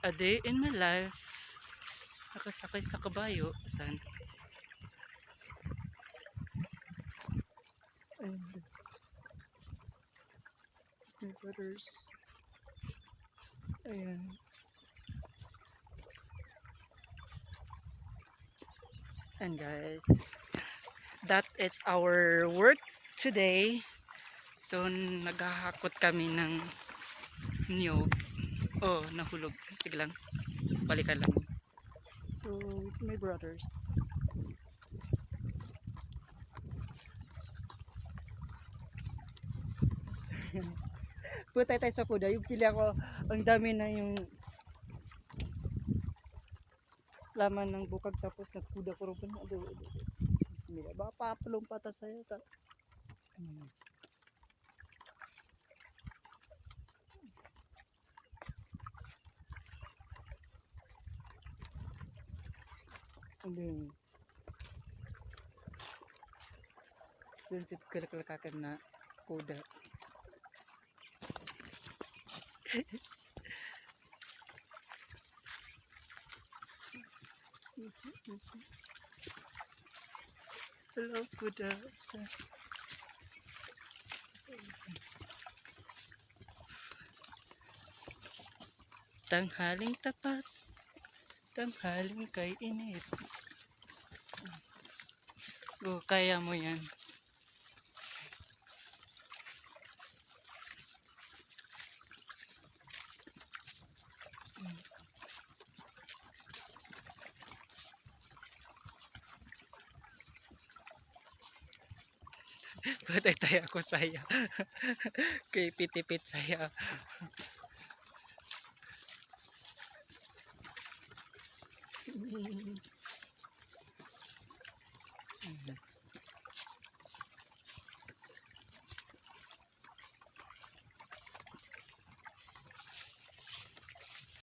A day in my life. Nakasakay sa kabayo. Saan? And my brothers. Ayan. And guys, that is our work today. So naghahakot kami ng niyog. Oh, nahulog. Sige lang. Balikan lang. So with my brothers. Putay tayo sa kuda. Yung pili ako, ang dami na yung laman ng bukag tapos nagkuda ko rin. Bismillah. Baka papalong patas sa'yo. Ayun. Doon si kalakakakan na kuda. Hello kuda. Tanghaling tapat, tanghaling kay init. Oh, kaya mo yan. Patay tayo ako saya. Kay pitipit saya.